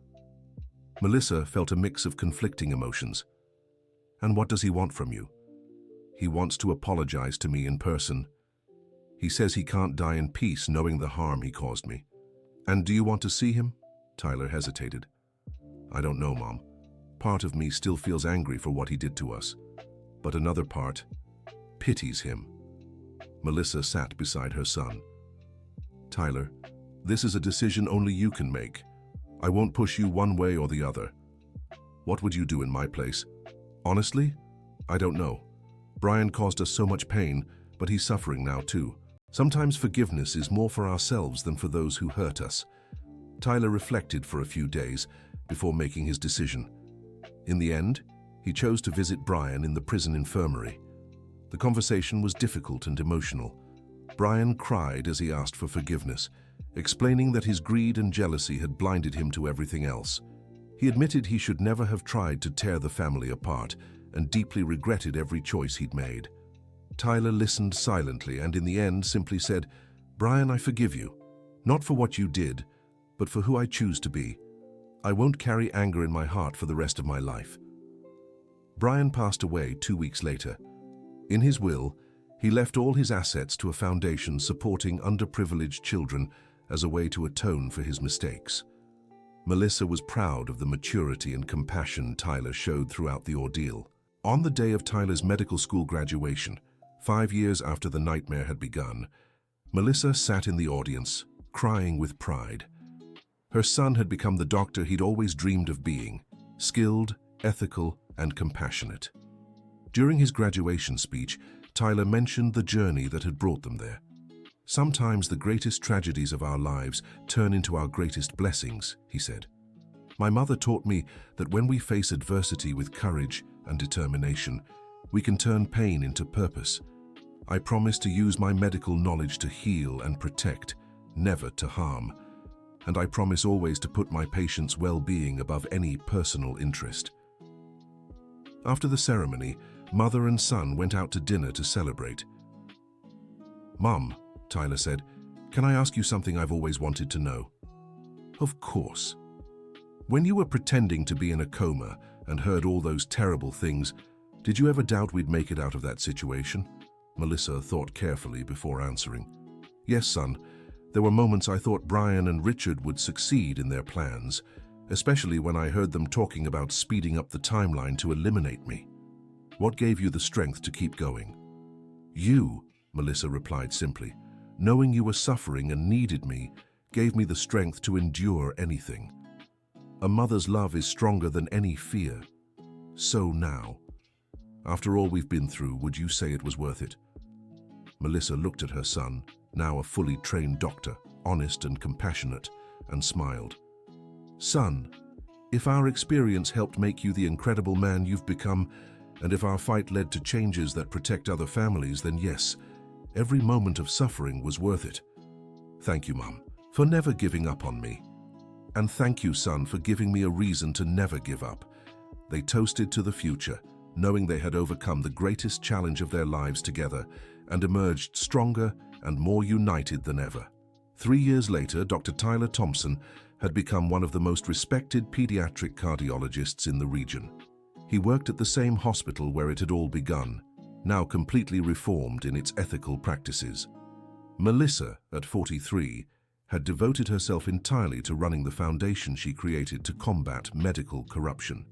Melissa felt a mix of conflicting emotions. And what does he want from you? He wants to apologize to me in person. He says he can't die in peace knowing the harm he caused me. And do you want to see him? Tyler hesitated. I don't know, Mom. Part of me still feels angry for what he did to us, but another part pities him. Melissa sat beside her son. Tyler, this is a decision only you can make. I won't push you one way or the other. What would you do in my place? Honestly, I don't know. Brian caused us so much pain, but he's suffering now too. Sometimes forgiveness is more for ourselves than for those who hurt us. Tyler reflected for a few days before making his decision. In the end, he chose to visit Brian in the prison infirmary. The conversation was difficult and emotional. Brian cried as he asked for forgiveness, explaining that his greed and jealousy had blinded him to everything else. He admitted he should never have tried to tear the family apart and deeply regretted every choice he'd made. Tyler listened silently and in the end simply said, "Brian, I forgive you, not for what you did, but for who I choose to be. I won't carry anger in my heart for the rest of my life." Brian passed away 2 weeks later. In his will, he left all his assets to a foundation supporting underprivileged children as a way to atone for his mistakes. Melissa was proud of the maturity and compassion Tyler showed throughout the ordeal. On the day of Tyler's medical school graduation, 5 years after the nightmare had begun, Melissa sat in the audience, crying with pride. Her son had become the doctor he'd always dreamed of being, skilled, ethical, and compassionate. During his graduation speech, Tyler mentioned the journey that had brought them there. Sometimes the greatest tragedies of our lives turn into our greatest blessings, he said. My mother taught me that when we face adversity with courage and determination, we can turn pain into purpose. I promise to use my medical knowledge to heal and protect, never to harm. And I promise always to put my patients' well-being above any personal interest. After the ceremony, mother and son went out to dinner to celebrate. "Mom," Tyler said, "can I ask you something I've always wanted to know?" "Of course." "When you were pretending to be in a coma and heard all those terrible things, did you ever doubt we'd make it out of that situation?" Melissa thought carefully before answering. "Yes, son. There were moments I thought Brian and Richard would succeed in their plans, especially when I heard them talking about speeding up the timeline to eliminate me. What gave you the strength to keep going?" "You," Melissa replied simply. "Knowing you were suffering and needed me gave me the strength to endure anything. A mother's love is stronger than any fear. So now, after all we've been through, would you say it was worth it?" Melissa looked at her son, now a fully trained doctor, honest and compassionate, and smiled. "Son, if our experience helped make you the incredible man you've become, and if our fight led to changes that protect other families, then yes, every moment of suffering was worth it. Thank you, Mom, for never giving up on me. And thank you, son, for giving me a reason to never give up." They toasted to the future, knowing they had overcome the greatest challenge of their lives together and emerged stronger and more united than ever. 3 years later, Dr. Tyler Thompson had become one of the most respected pediatric cardiologists in the region. He worked at the same hospital where it had all begun, now completely reformed in its ethical practices. Melissa, at 43, had devoted herself entirely to running the foundation she created to combat medical corruption.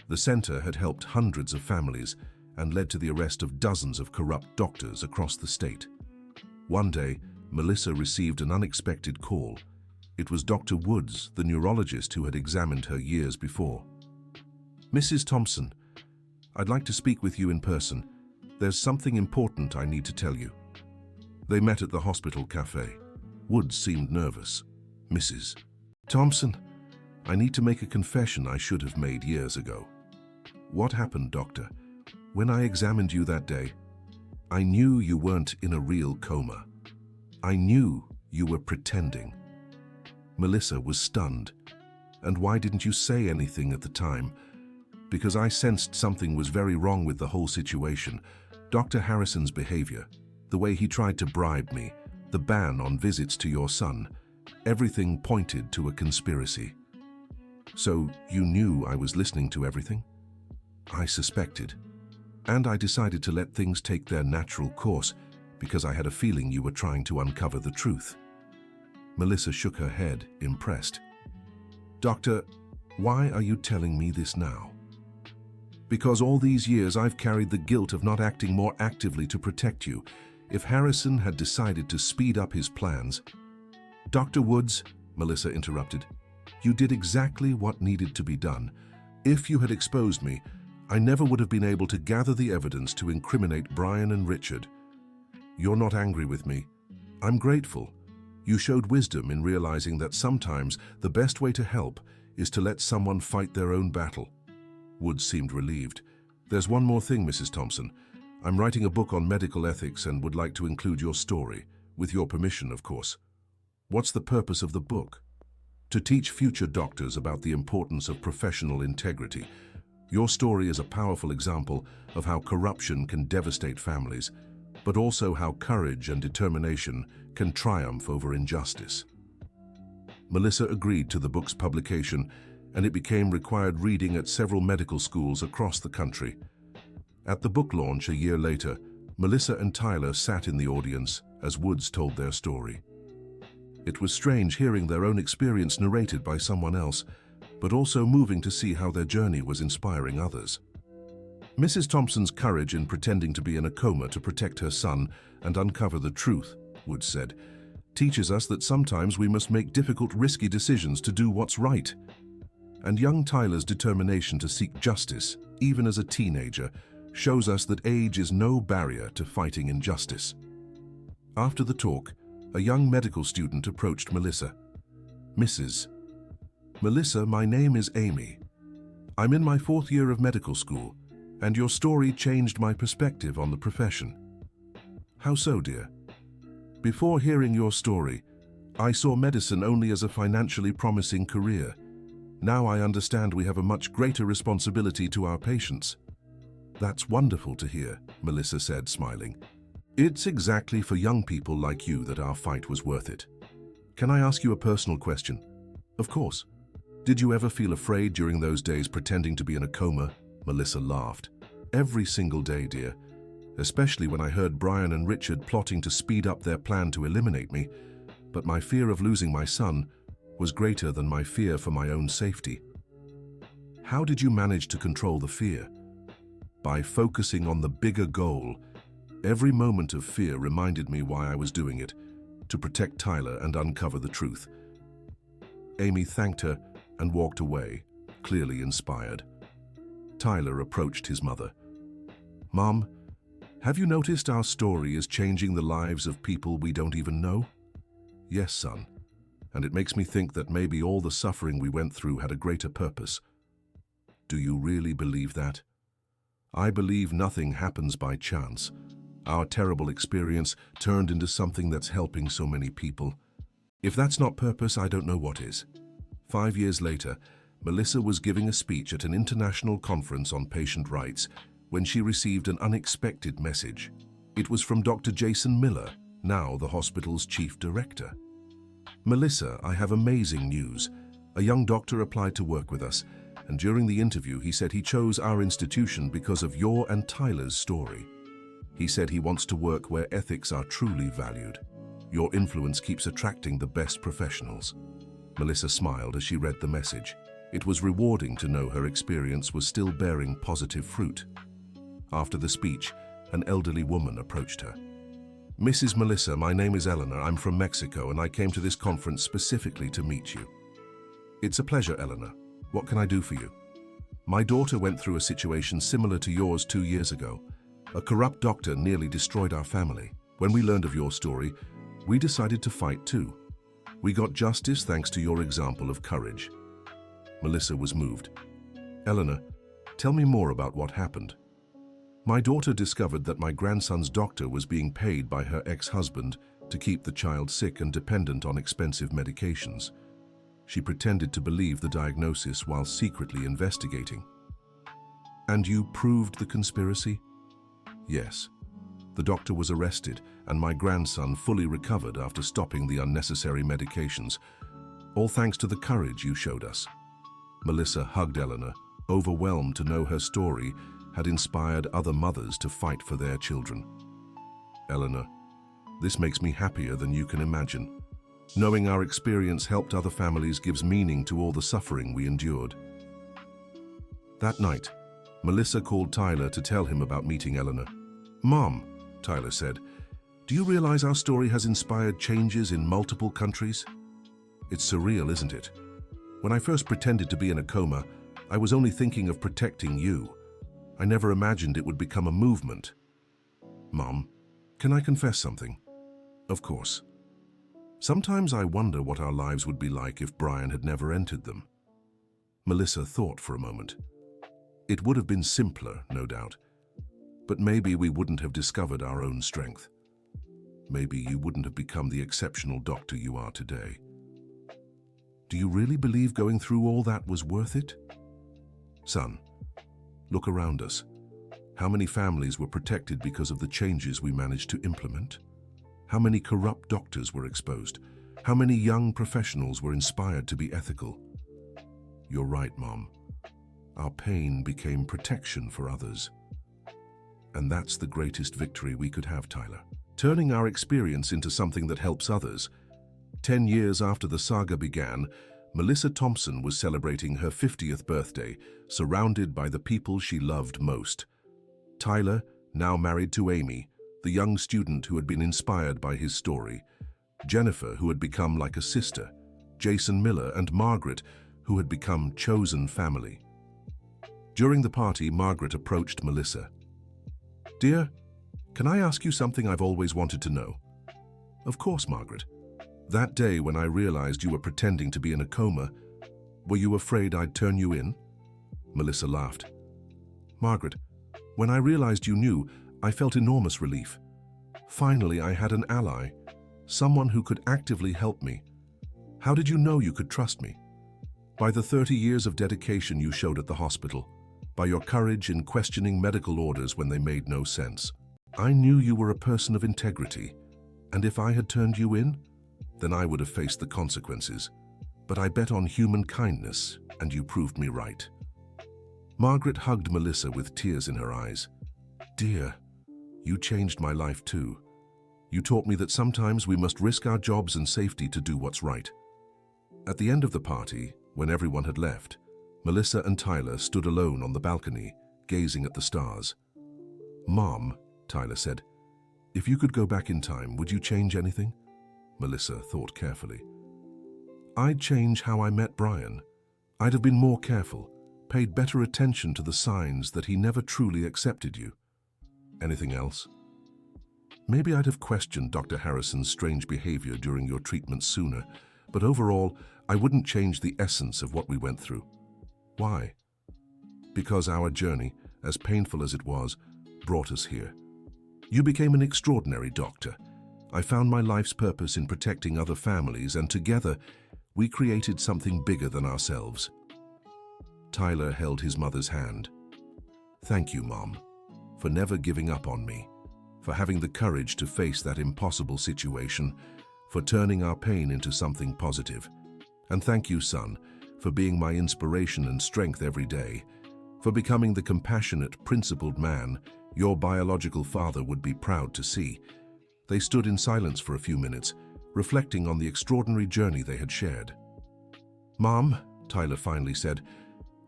The center had helped hundreds of families and led to the arrest of dozens of corrupt doctors across the state. One day, Melissa received an unexpected call. It was Dr. Woods, the neurologist who had examined her years before. "Mrs. Thompson, I'd like to speak with you in person. There's something important I need to tell you." They met at the hospital cafe. Woods seemed nervous. "Mrs. Thompson, I need to make a confession I should have made years ago." "What happened, doctor?" "When I examined you that day, I knew you weren't in a real coma. I knew you were pretending." Melissa was stunned. "And why didn't you say anything at the time?" "Because I sensed something was very wrong with the whole situation. Dr. Harrison's behavior, the way he tried to bribe me, the ban on visits to your son, everything pointed to a conspiracy." "So you knew I was listening to everything?" "I suspected. And I decided to let things take their natural course because I had a feeling you were trying to uncover the truth." Melissa shook her head, impressed. Doctor, why are you telling me this now? Because all these years I've carried the guilt of not acting more actively to protect you. If Harrison had decided to speed up his plans... Dr. Woods, Melissa interrupted, you did exactly what needed to be done. If you had exposed me, I never would have been able to gather the evidence to incriminate Brian and Richard. You're not angry with me. I'm grateful. You showed wisdom in realizing that sometimes the best way to help is to let someone fight their own battle. Woods seemed relieved. There's one more thing, Mrs. Thompson. I'm writing a book on medical ethics and would like to include your story, with your permission, of course. What's the purpose of the book? To teach future doctors about the importance of professional integrity. Your story is a powerful example of how corruption can devastate families, but also how courage and determination can triumph over injustice. Melissa agreed to the book's publication, and it became required reading at several medical schools across the country. At the book launch a year later, Melissa and Tyler sat in the audience as Woods told their story. It was strange hearing their own experience narrated by someone else, but also moving to see how their journey was inspiring others. Mrs. Thompson's courage in pretending to be in a coma to protect her son and uncover the truth, Woods said, teaches us that sometimes we must make difficult, risky decisions to do what's right. And young Tyler's determination to seek justice, even as a teenager, shows us that age is no barrier to fighting injustice. After the talk, a young medical student approached Melissa. Mrs. Melissa, my name is Amy. I'm in my 4th year of medical school, and your story changed my perspective on the profession. How so, dear? Before hearing your story, I saw medicine only as a financially promising career. Now I understand we have a much greater responsibility to our patients. That's wonderful to hear, Melissa said, smiling. It's exactly for young people like you that our fight was worth it. Can I ask you a personal question? Of course. Did you ever feel afraid during those days pretending to be in a coma? Melissa laughed. Every single day, dear. Especially when I heard Brian and Richard plotting to speed up their plan to eliminate me. But my fear of losing my son was greater than my fear for my own safety. How did you manage to control the fear? By focusing on the bigger goal. Every moment of fear reminded me why I was doing it, to protect Tyler and uncover the truth. Amy thanked her and walked away, clearly inspired. Tyler approached his mother. Mom, have you noticed our story is changing the lives of people we don't even know? Yes, son. And it makes me think that maybe all the suffering we went through had a greater purpose. Do you really believe that? I believe nothing happens by chance. Our terrible experience turned into something that's helping so many people. If that's not purpose, I don't know what is. 5 years later, Melissa was giving a speech at an international conference on patient rights when she received an unexpected message. It was from Dr. Jason Miller, now the hospital's chief director. Melissa, I have amazing news. A young doctor applied to work with us, and during the interview he said he chose our institution because of your and Tyler's story. He said he wants to work where ethics are truly valued. Your influence keeps attracting the best professionals. Melissa smiled as she read the message. It was rewarding to know her experience was still bearing positive fruit. After the speech, an elderly woman approached her. Mrs. Melissa, my name is Eleanor. I'm from Mexico, and I came to this conference specifically to meet you. It's a pleasure, Eleanor. What can I do for you? My daughter went through a situation similar to yours 2 years ago. A corrupt doctor nearly destroyed our family. When we learned of your story, we decided to fight too. We got justice thanks to your example of courage. Melissa was moved. Eleanor, tell me more about what happened. My daughter discovered that my grandson's doctor was being paid by her ex-husband to keep the child sick and dependent on expensive medications. She pretended to believe the diagnosis while secretly investigating. And you proved the conspiracy? Yes. The doctor was arrested, and my grandson fully recovered after stopping the unnecessary medications, all thanks to the courage you showed us. Melissa hugged Eleanor, overwhelmed to know her story had inspired other mothers to fight for their children. Eleanor, this makes me happier than you can imagine. Knowing our experience helped other families gives meaning to all the suffering we endured. That night, Melissa called Tyler to tell him about meeting Eleanor. "Mom," Tyler said, "do you realize our story has inspired changes in multiple countries?" It's surreal, isn't it? When I first pretended to be in a coma, I was only thinking of protecting you. I never imagined it would become a movement. Mom, can I confess something? Of course. Sometimes I wonder what our lives would be like if Brian had never entered them. Melissa thought for a moment. It would have been simpler, no doubt. But maybe we wouldn't have discovered our own strength. Maybe you wouldn't have become the exceptional doctor you are today. Do you really believe going through all that was worth it? Son, look around us. How many families were protected because of the changes we managed to implement? How many corrupt doctors were exposed? How many young professionals were inspired to be ethical? You're right, Mom. Our pain became protection for others. And that's the greatest victory we could have, Tyler. Turning our experience into something that helps others. 10 years after the saga began, Melissa Thompson was celebrating her 50th birthday, surrounded by the people she loved most. Tyler, now married to Amy, the young student who had been inspired by his story. Jennifer, who had become like a sister. Jason Miller and Margaret, who had become chosen family. During the party, Margaret approached Melissa. "Dear, can I ask you something I've always wanted to know?" "Of course, Margaret. That day when I realized you were pretending to be in a coma, were you afraid I'd turn you in?" Melissa laughed. "Margaret, when I realized you knew, I felt enormous relief. Finally, I had an ally, someone who could actively help me. How did you know you could trust me? By the 30 years of dedication you showed at the hospital, by your courage in questioning medical orders when they made no sense. I knew you were a person of integrity, and if I had turned you in, then I would have faced the consequences. But I bet on human kindness, and you proved me right." Margaret hugged Melissa with tears in her eyes. "Dear, you changed my life too. You taught me that sometimes we must risk our jobs and safety to do what's right." At the end of the party, when everyone had left, Melissa and Tyler stood alone on the balcony, gazing at the stars. "Mom," Tyler said, "if you could go back in time, would you change anything?" Melissa thought carefully. "I'd change how I met Brian. I'd have been more careful, paid better attention to the signs that he never truly accepted you." "Anything else?" "Maybe I'd have questioned Dr. Harrison's strange behavior during your treatment sooner, but overall, I wouldn't change the essence of what we went through." "Why?" "Because our journey, as painful as it was, brought us here. You became an extraordinary doctor. I found my life's purpose in protecting other families, and together, we created something bigger than ourselves." Tyler held his mother's hand. "Thank you, Mom, for never giving up on me, for having the courage to face that impossible situation, for turning our pain into something positive. And thank you, son, for being my inspiration and strength every day, for becoming the compassionate, principled man your biological father would be proud to see." They stood in silence for a few minutes, reflecting on the extraordinary journey they had shared. "Mom," Tyler finally said,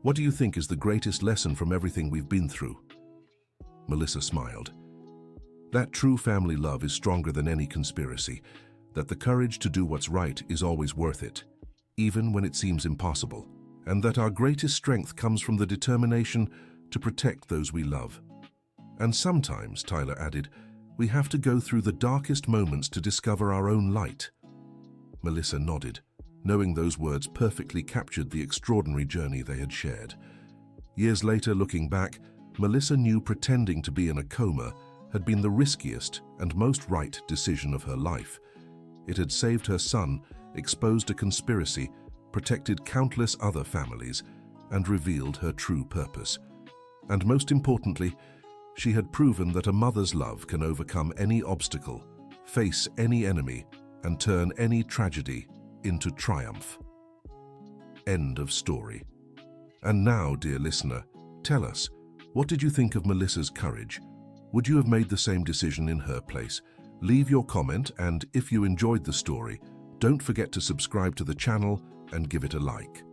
"what do you think is the greatest lesson from everything we've been through?" Melissa smiled. "That true family love is stronger than any conspiracy, that the courage to do what's right is always worth it, even when it seems impossible, and that our greatest strength comes from the determination to protect those we love. And sometimes," Tyler added, "we have to go through the darkest moments to discover our own light." Melissa nodded, knowing those words perfectly captured the extraordinary journey they had shared. Years later, looking back, Melissa knew pretending to be in a coma had been the riskiest and most right decision of her life. It had saved her son, exposed a conspiracy, protected countless other families, and revealed her true purpose. And most importantly, she had proven that a mother's love can overcome any obstacle, face any enemy, and turn any tragedy into triumph. End of story. And now, dear listener, tell us, what did you think of Melissa's courage? Would you have made the same decision in her place? Leave your comment, and if you enjoyed the story, Don't forget to subscribe to the channel and give it a like.